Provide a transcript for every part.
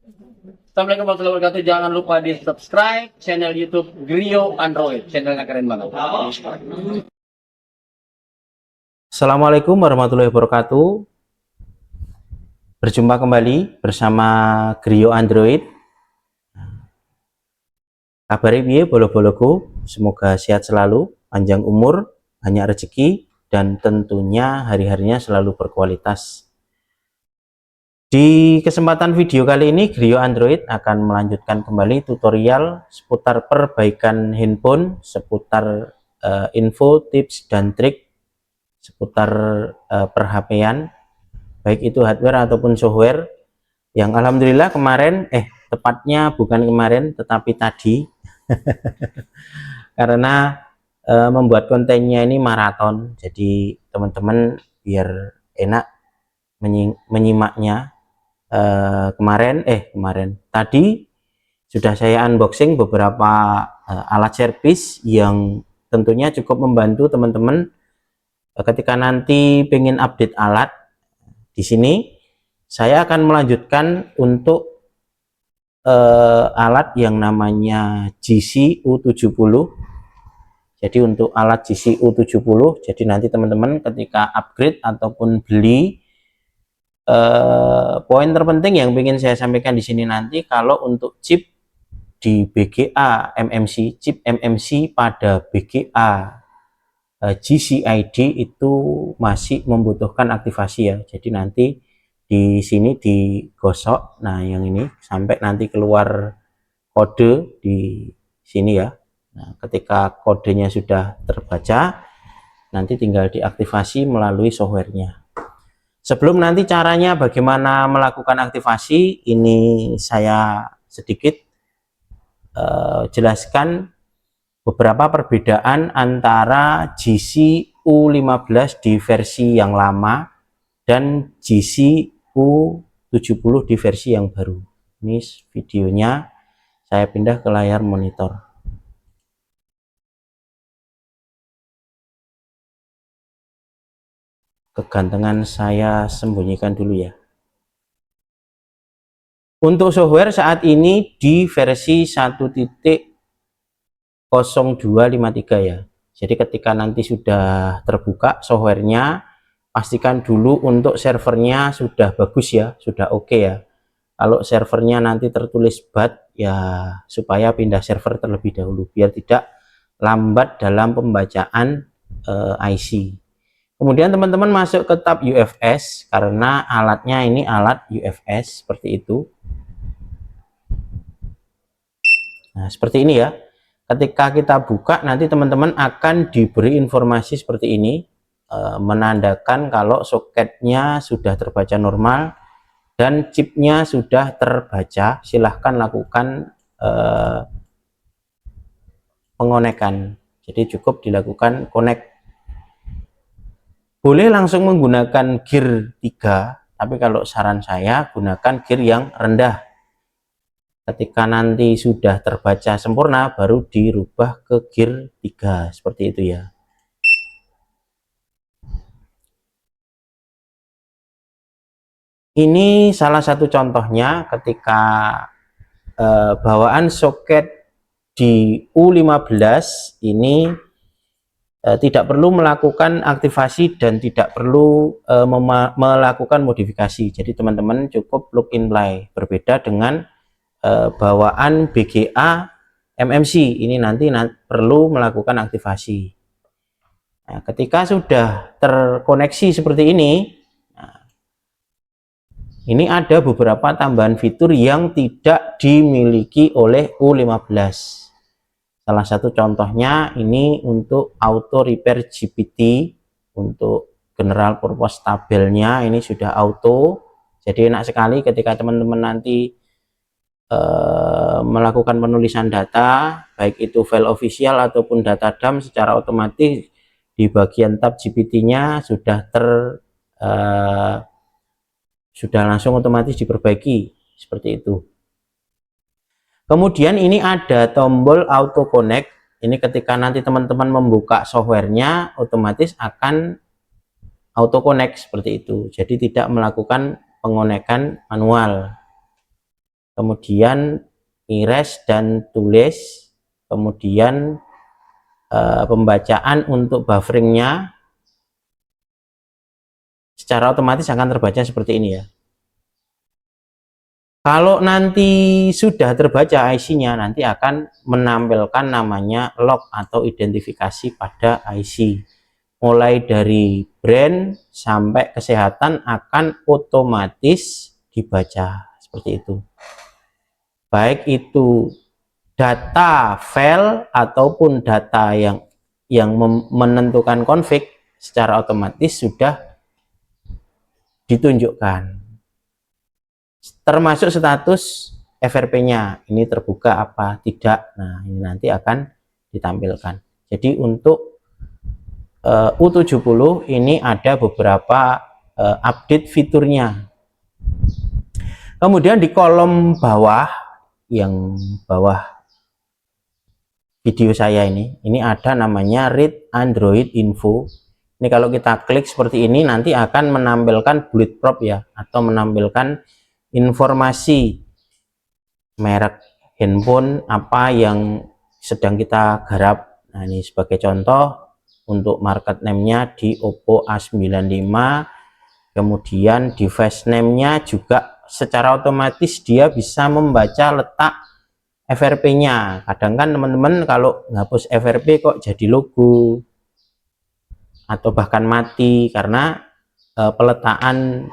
Assalamualaikum warahmatullahi wabarakatuh. Jangan lupa di subscribe channel YouTube Grio Android. Channelnya keren banget. Assalamualaikum warahmatullahi wabarakatuh. Berjumpa kembali bersama Grio Android. Kabar piye bolo-boloku? Semoga sehat selalu, panjang umur, banyak rezeki, dan tentunya hari-harinya selalu berkualitas. Di kesempatan video kali ini, Grio Android akan melanjutkan kembali tutorial seputar perbaikan handphone, seputar info, tips, dan trik seputar per-HP-an, baik itu hardware ataupun software, yang alhamdulillah kemarin, tepatnya bukan kemarin, tetapi tadi, karena membuat kontennya ini maraton, jadi teman-teman biar enak menyimaknya. Kemarin tadi sudah saya unboxing beberapa alat servis yang tentunya cukup membantu teman-teman ketika nanti pengen update alat. Di sini saya akan melanjutkan untuk alat yang namanya GC U70. Jadi untuk alat GC U70, jadi nanti teman-teman ketika upgrade ataupun beli, poin terpenting yang ingin saya sampaikan di sini nanti, kalau untuk chip di BGA MMC, chip MMC pada BGA GCID itu masih membutuhkan aktivasi ya. Jadi nanti di sini digosok, nah yang ini sampai nanti keluar kode di sini ya. Nah, ketika kodenya sudah terbaca, nanti tinggal diaktifasi melalui softwarenya. Sebelum nanti caranya bagaimana melakukan aktivasi, ini saya sedikit jelaskan beberapa perbedaan antara GC U15 di versi yang lama dan GC U70 di versi yang baru. Ini videonya saya pindah ke layar monitor. Kegantengan saya sembunyikan dulu ya. Untuk software saat ini di versi 1.0253 ya. Jadi ketika nanti sudah terbuka softwarenya, pastikan dulu untuk servernya sudah bagus ya, sudah oke ya. Kalau servernya nanti tertulis bad ya, supaya pindah server terlebih dahulu biar tidak lambat dalam pembacaan IC. Kemudian teman-teman masuk ke tab UFS, karena alatnya ini alat UFS seperti itu. Nah, seperti ini ya. Ketika kita buka, nanti teman-teman akan diberi informasi seperti ini, menandakan kalau soketnya sudah terbaca normal dan chipnya sudah terbaca. Silahkan lakukan pengonekan. Jadi cukup dilakukan connect. Boleh langsung menggunakan gear 3, tapi kalau saran saya gunakan gear yang rendah. Ketika nanti sudah terbaca sempurna, baru dirubah ke gear 3, seperti itu ya. Ini salah satu contohnya ketika bawaan soket di U15 ini tidak perlu melakukan aktivasi dan tidak perlu melakukan modifikasi. Jadi teman-teman cukup plug and play. Berbeda dengan bawaan BGA MMC, ini nanti perlu melakukan aktivasi. Nah, ketika sudah terkoneksi seperti ini, nah, ini ada beberapa tambahan fitur yang tidak dimiliki oleh U15. Salah satu contohnya ini untuk auto repair GPT, untuk general purpose tabelnya ini sudah auto. Jadi enak sekali ketika teman-teman nanti melakukan penulisan data, baik itu file official ataupun data dump, secara otomatis di bagian tab GPT-nya sudah langsung otomatis diperbaiki seperti itu. Kemudian ini ada tombol auto connect. Ini ketika nanti teman-teman membuka softwarenya, otomatis akan auto connect seperti itu. Jadi tidak melakukan pengonekan manual. kemudian erase dan tulis, kemudian pembacaan untuk bufferingnya secara otomatis akan terbaca seperti ini ya. Kalau nanti sudah terbaca IC-nya, nanti akan menampilkan namanya log atau identifikasi pada IC. Mulai dari brand sampai kesehatan akan otomatis dibaca seperti itu. Baik itu data file ataupun data yang menentukan config secara otomatis sudah ditunjukkan. Termasuk status FRP-nya, ini terbuka apa tidak. Nah, ini nanti akan ditampilkan. Jadi untuk U70 ini ada beberapa update fiturnya. Kemudian di kolom bawah, yang bawah video saya ini ada namanya read Android info. Ini kalau kita klik seperti ini nanti akan menampilkan bullet prop ya, atau menampilkan informasi merek handphone apa yang sedang kita garap. Nah, ini sebagai contoh untuk market name-nya di Oppo A95, kemudian device name-nya juga secara otomatis dia bisa membaca letak FRP-nya. Kadang kan teman-teman kalau ngapus FRP kok jadi logo atau bahkan mati karena peletaan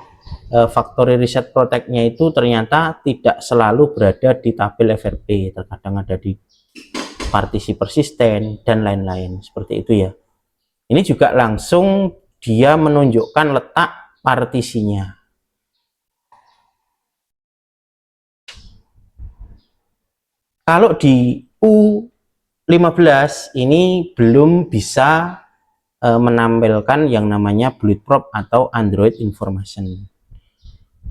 factory reset protect-nya itu ternyata tidak selalu berada di tabel FRP, terkadang ada di partisi persisten dan lain-lain seperti itu ya. Ini juga langsung dia menunjukkan letak partisinya. Kalau di U15 ini belum bisa menampilkan yang namanya bullet prop atau Android information.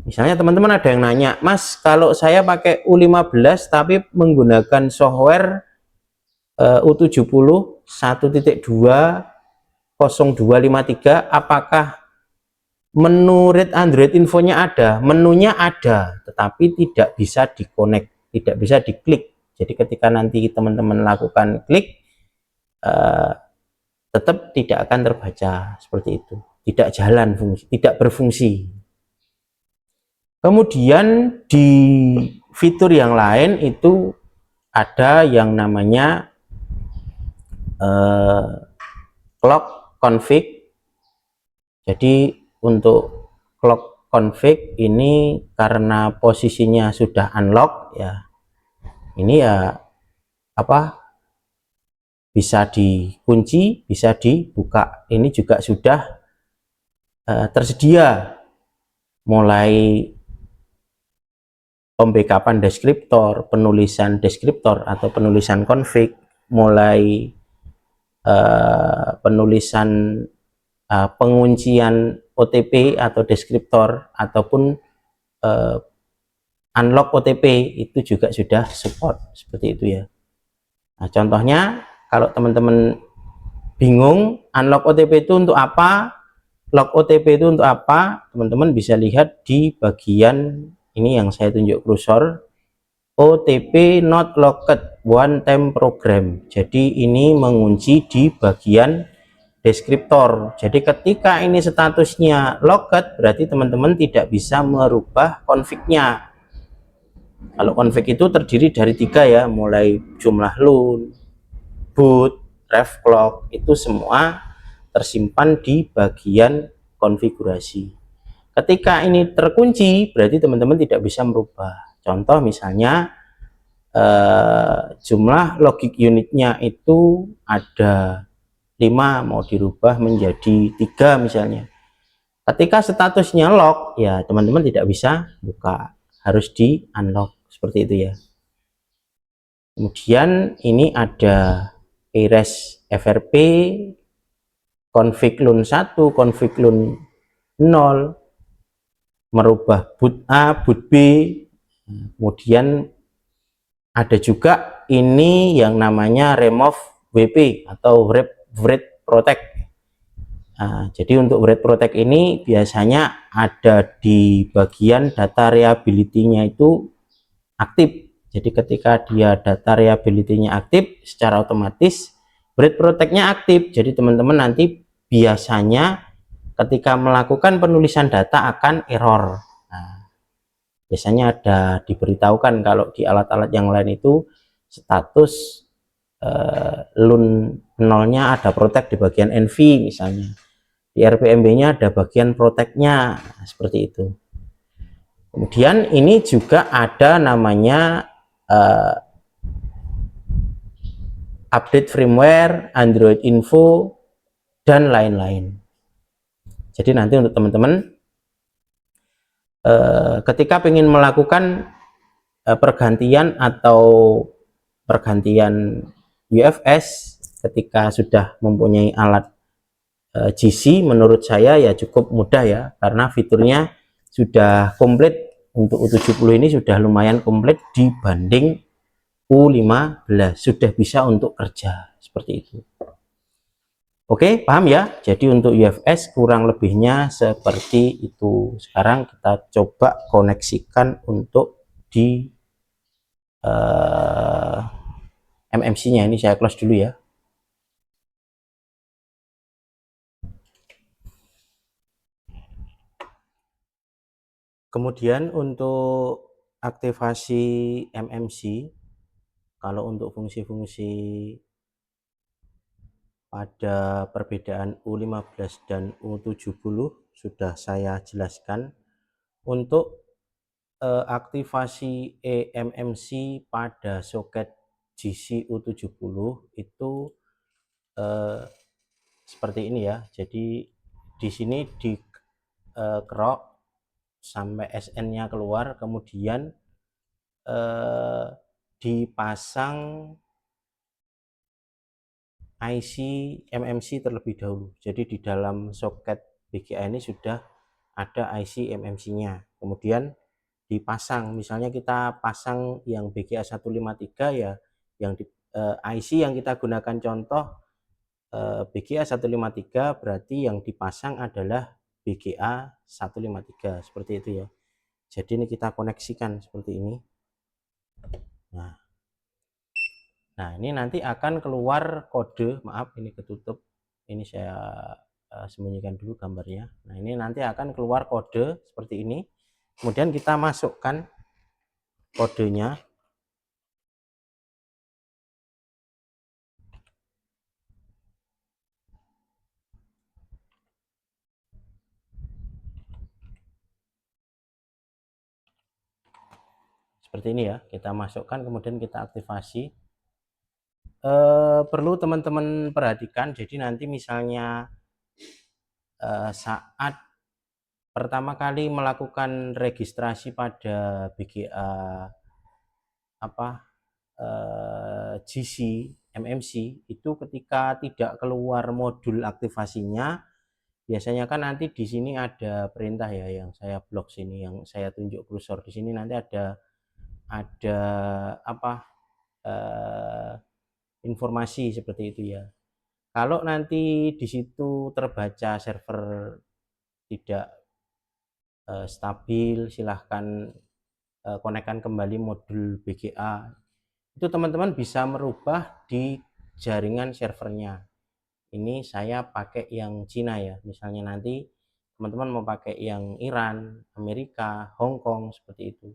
Misalnya teman-teman ada yang nanya, Mas, kalau saya pakai U15 tapi menggunakan software U70 1.2.0253, apakah menu read Android infonya ada? Menunya ada, tetapi tidak bisa di-connect, tidak bisa diklik. Jadi ketika nanti teman-teman lakukan klik, tetap tidak akan terbaca seperti itu, tidak jalan fungsi, tidak berfungsi. Kemudian di fitur yang lain itu ada yang namanya clock config. Jadi untuk clock config ini karena posisinya sudah unlock ya, ini ya bisa dikunci, bisa dibuka. Ini juga sudah tersedia, mulai pembackupan deskriptor, penulisan deskriptor atau penulisan config, mulai penulisan penguncian OTP atau deskriptor ataupun unlock OTP itu juga sudah support seperti itu ya. Nah, contohnya kalau teman-teman bingung unlock OTP itu untuk apa, lock OTP itu untuk apa, teman-teman bisa lihat di bagian ini yang saya tunjuk kursor, OTP not locked one time program. Jadi ini mengunci di bagian deskriptor. Jadi ketika ini statusnya locked, berarti teman-teman tidak bisa merubah config-nya. Kalau config itu terdiri dari 3 ya, mulai jumlah LUN, boot, ref clock, itu semua tersimpan di bagian konfigurasi. Ketika ini terkunci, berarti teman-teman tidak bisa merubah. Contoh misalnya jumlah logic unitnya itu ada 5, mau dirubah menjadi 3 misalnya. Ketika statusnya lock, ya teman-teman tidak bisa buka, harus di unlock seperti itu ya. Kemudian ini ada erase FRP, config LUN 1, config LUN 0, merubah boot A, boot B. Kemudian ada juga ini yang namanya remove WP atau wrap protect. Nah, jadi untuk wrap protect ini biasanya ada di bagian data reliability-nya itu aktif. Jadi ketika dia data reliability-nya aktif, secara otomatis bread protect-nya aktif. Jadi teman-teman nanti biasanya ketika melakukan penulisan data akan error. Nah, biasanya ada diberitahukan kalau di alat-alat yang lain itu status LUN 0-nya ada protect di bagian NV misalnya. Di RPMB-nya ada bagian protect-nya, seperti itu. Kemudian ini juga ada namanya update firmware, Android info, dan lain-lain. Jadi nanti untuk teman-teman ketika ingin melakukan pergantian atau pergantian UFS ketika sudah mempunyai alat GC, menurut saya ya cukup mudah ya, karena fiturnya sudah komplit. Untuk U70 ini sudah lumayan komplit dibanding U15, sudah bisa untuk kerja seperti itu. Oke, paham ya? Jadi untuk UFS kurang lebihnya seperti itu. Sekarang kita coba koneksikan untuk di MMC-nya. Ini saya close dulu ya. Kemudian untuk aktivasi MMC, kalau untuk fungsi-fungsi pada perbedaan U15 dan U70 sudah saya jelaskan. Untuk aktivasi eMMC pada soket GC U70 itu seperti ini ya. Jadi di sini di kerok sampai SN-nya keluar, kemudian dipasang IC MMC terlebih dahulu. Jadi di dalam soket BGA ini sudah ada IC MMC-nya. Kemudian dipasang, misalnya kita pasang yang BGA 153 ya, yang di, IC yang kita gunakan contoh BGA 153, berarti yang dipasang adalah BGA 153 seperti itu ya. Jadi ini kita koneksikan seperti ini. Nah, ini nanti akan keluar kode, maaf ini ketutup, ini saya sembunyikan dulu gambarnya. Nah, ini nanti akan keluar kode seperti ini, kemudian kita masukkan kodenya. Seperti ini ya, kita masukkan kemudian kita aktivasi. Perlu teman-teman perhatikan, jadi nanti misalnya saat pertama kali melakukan registrasi pada BGA GC MMC itu, ketika tidak keluar modul aktivasinya, biasanya kan nanti di sini ada perintah ya, yang saya blok sini, yang saya tunjuk kursor di sini nanti ada informasi seperti itu ya. Kalau nanti di situ terbaca server tidak stabil, silahkan konekkan kembali modul BGA. Itu teman-teman bisa merubah di jaringan servernya. Ini saya pakai yang Cina ya, misalnya nanti teman-teman mau pakai yang Iran, Amerika, Hong Kong, seperti itu.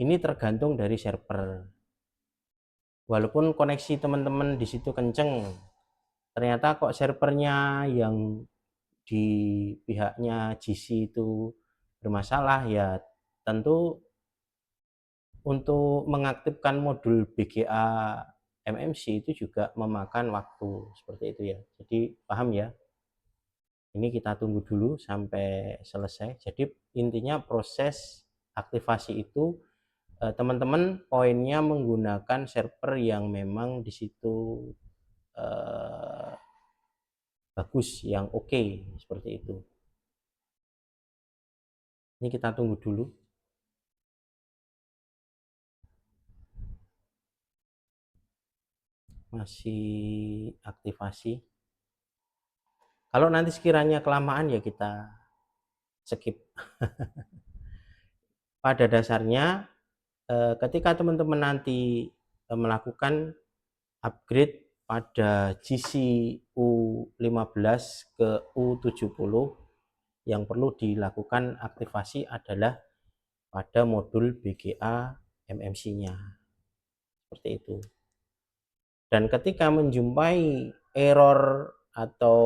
Ini tergantung dari server. Walaupun koneksi teman-teman di situ kenceng, ternyata kok servernya yang di pihaknya GC itu bermasalah, ya tentu untuk mengaktifkan modul BGA MMC itu juga memakan waktu seperti itu ya. Jadi paham ya? Ini kita tunggu dulu sampai selesai. Jadi intinya proses aktivasi itu teman-teman poinnya menggunakan server yang memang di situ bagus, yang oke, seperti itu. Ini kita tunggu dulu. Masih aktivasi. Kalau nanti sekiranya kelamaan ya kita skip. Pada dasarnya ketika teman-teman nanti melakukan upgrade pada GC U15 ke U70, yang perlu dilakukan aktivasi adalah pada modul BGA MMC-nya, seperti itu. Dan ketika menjumpai error atau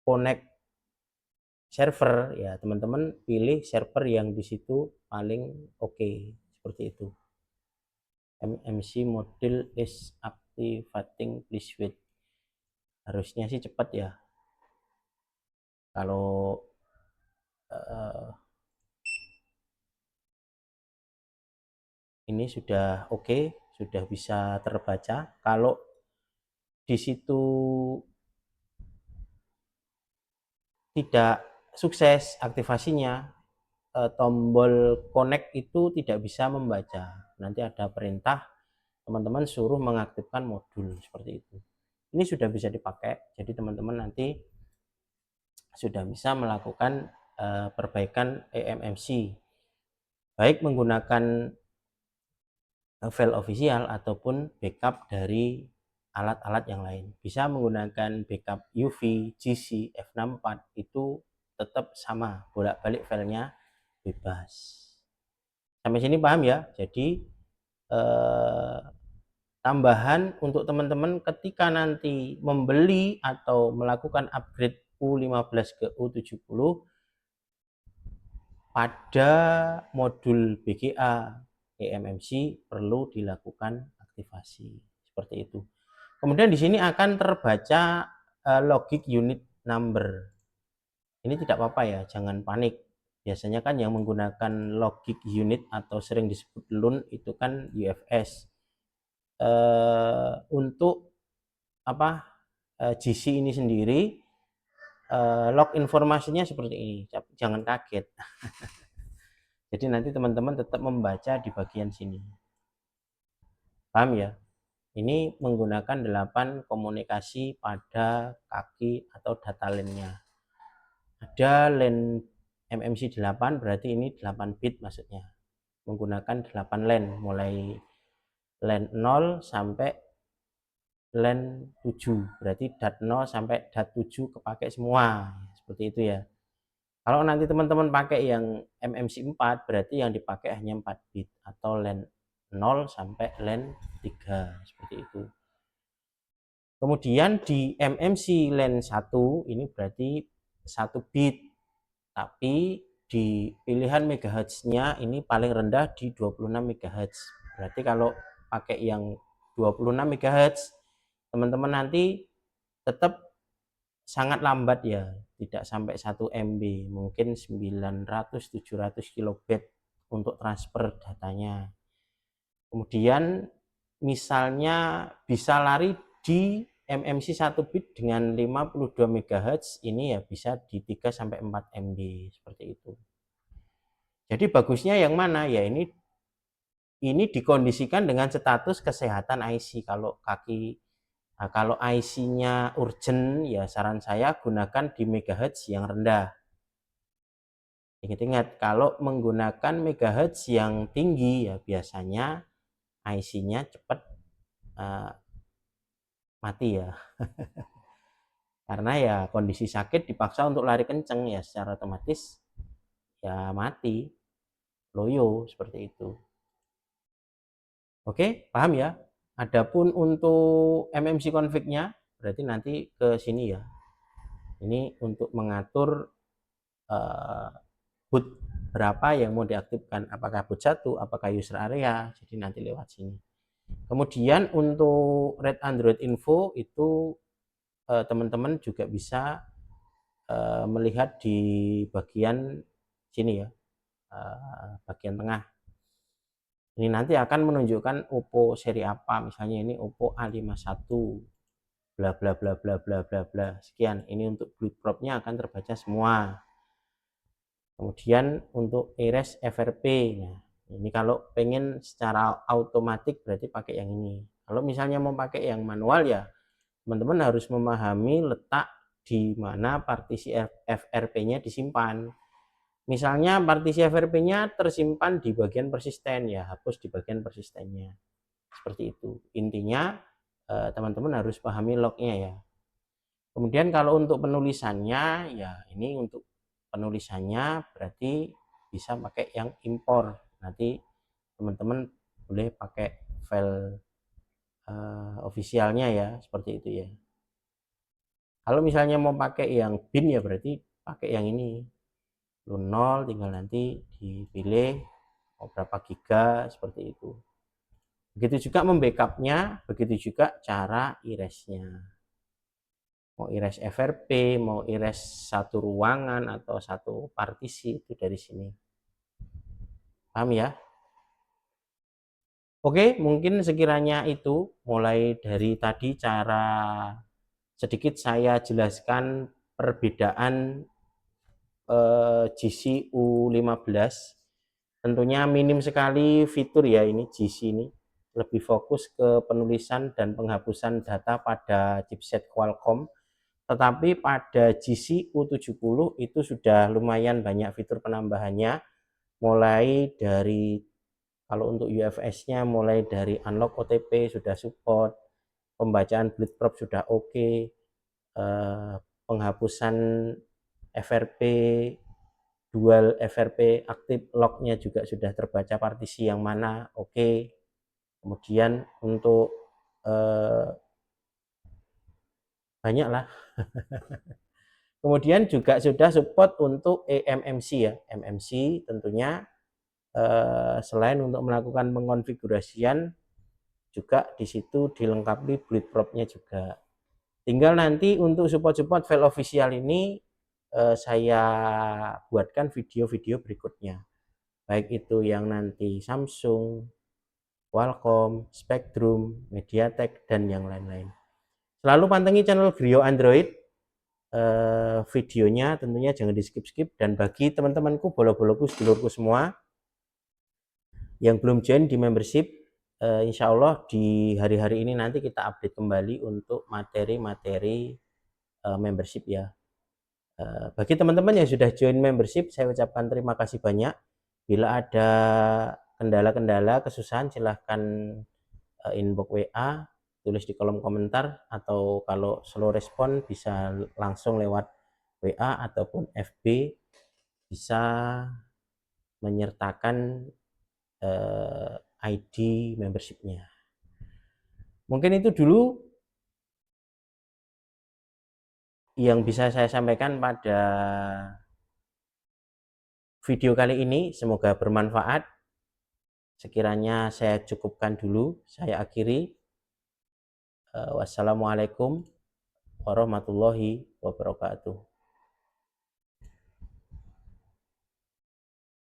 connect server, ya teman-teman pilih server yang di situ paling oke, seperti itu. MMC module is activating, please wait. Harusnya sih cepat ya. Kalau ini sudah oke, sudah bisa terbaca. Kalau di situ tidak sukses aktivasinya, tombol connect itu tidak bisa membaca. Nanti ada perintah teman-teman suruh mengaktifkan modul, seperti itu. Ini sudah bisa dipakai, jadi teman-teman nanti sudah bisa melakukan perbaikan eMMC, baik menggunakan file official ataupun backup dari alat-alat yang lain. Bisa menggunakan backup UV, GC, F64, itu tetap sama, bolak-balik filenya bebas. Sampai sini paham ya? Jadi tambahan untuk teman-teman ketika nanti membeli atau melakukan upgrade U15 ke U70, pada modul BGA eMMC perlu dilakukan aktivasi, seperti itu. Kemudian di sini akan terbaca logic unit number. Ini tidak apa-apa ya, jangan panik. Biasanya kan yang menggunakan logic unit atau sering disebut LUN itu kan UFS. Untuk GC ini sendiri, log informasinya seperti ini, jangan kaget. Jadi nanti teman-teman tetap membaca di bagian sini. Paham ya? Ini menggunakan 8 komunikasi pada kaki atau data lane-nya. Ada lane MMC 8, berarti ini 8 bit maksudnya. Menggunakan 8 lane, mulai lane 0 sampai lane 7. Berarti dat 0 sampai dat 7 kepake semua. Seperti itu ya. Kalau nanti teman-teman pakai yang MMC 4, berarti yang dipakai hanya 4 bit atau lane 0 sampai lane 3, seperti itu. Kemudian di MMC lane 1 ini berarti 1 bit, tapi di pilihan megahertz-nya ini paling rendah di 26 MHz. Berarti kalau pakai yang 26 MHz, teman-teman nanti tetap sangat lambat ya, tidak sampai 1 MB, mungkin 900-700 kilobit untuk transfer datanya. Kemudian misalnya bisa lari di MMC 1 bit dengan 52 MHz, ini ya bisa di 3 sampai 4 MB, seperti itu. Jadi bagusnya yang mana ya, ini dikondisikan dengan status kesehatan IC. Kalau IC-nya urgent, ya saran saya gunakan di megahertz yang rendah. Ingat-ingat, kalau menggunakan megahertz yang tinggi, ya biasanya IC-nya cepat mati ya. Karena ya kondisi sakit dipaksa untuk lari kenceng, ya secara otomatis ya mati, loyo, seperti itu. Oke, paham ya? Adapun untuk MMC config-nya, berarti nanti ke sini ya. Ini untuk mengatur boot berapa yang mau diaktifkan, apakah boot 1, apakah user area, jadi nanti lewat sini. Kemudian untuk Red Android Info itu teman-teman juga bisa melihat di bagian sini ya, bagian tengah. Ini nanti akan menunjukkan Oppo seri apa, misalnya ini Oppo A51 bla bla bla bla bla bla bla sekian. Ini untuk boot prop-nya akan terbaca semua. Kemudian untuk Iris FRP, nah ini kalau pengen secara otomatis berarti pakai yang ini. Kalau misalnya mau pakai yang manual, ya teman-teman harus memahami letak di mana partisi FRP-nya disimpan. Misalnya partisi FRP-nya tersimpan di bagian persisten, ya hapus di bagian persistennya. Seperti itu. Intinya teman-teman harus pahami lognya ya. Kemudian kalau untuk penulisannya, ya ini untuk penulisannya berarti bisa pakai yang impor. Nanti teman-teman boleh pakai file ofisialnya ya, seperti itu ya. Kalau misalnya mau pakai yang bin ya berarti pakai yang ini. Lu 0 tinggal nanti dipilih mau berapa giga, seperti itu. Begitu juga membackupnya, begitu juga cara erase-nya. Mau erase FRP, mau erase satu ruangan atau satu partisi, itu dari sini. Paham ya? Oke, mungkin sekiranya itu mulai dari tadi cara sedikit saya jelaskan perbedaan GC U15. Tentunya minim sekali fitur ya ini GC ini. Lebih fokus ke penulisan dan penghapusan data pada chipset Qualcomm. Tetapi pada GC U70 itu sudah lumayan banyak fitur penambahannya. Mulai dari kalau untuk UFS-nya mulai dari unlock OTP sudah support, pembacaan bleedprop sudah oke, penghapusan FRP, dual FRP aktif lognya juga sudah terbaca partisi yang mana oke. Kemudian untuk banyak lah. Kemudian juga sudah support untuk eMMC ya, MMC tentunya selain untuk melakukan pengkonfigurasian juga di situ dilengkapi bleedprop-nya juga. Tinggal nanti untuk support file official ini saya buatkan video-video berikutnya. Baik itu yang nanti Samsung, Qualcomm, Spectrum, MediaTek, dan yang lain-lain. Selalu pantengin channel Grio Android. Videonya tentunya jangan di skip-skip. Dan bagi teman-temanku, bolo-boloku, sedulurku semua yang belum join di membership, insya Allah di hari-hari ini nanti kita update kembali untuk materi-materi membership ya. Bagi teman-teman yang sudah join membership, saya ucapkan terima kasih banyak. Bila ada kendala-kendala, kesusahan, silahkan inbox WA, tulis di kolom komentar, atau kalau slow respon bisa langsung lewat WA ataupun FB, bisa menyertakan ID membershipnya. Mungkin itu dulu yang bisa saya sampaikan pada video kali ini. Semoga bermanfaat. Sekiranya saya cukupkan dulu, saya akhiri. Wassalamualaikum warahmatullahi wabarakatuh.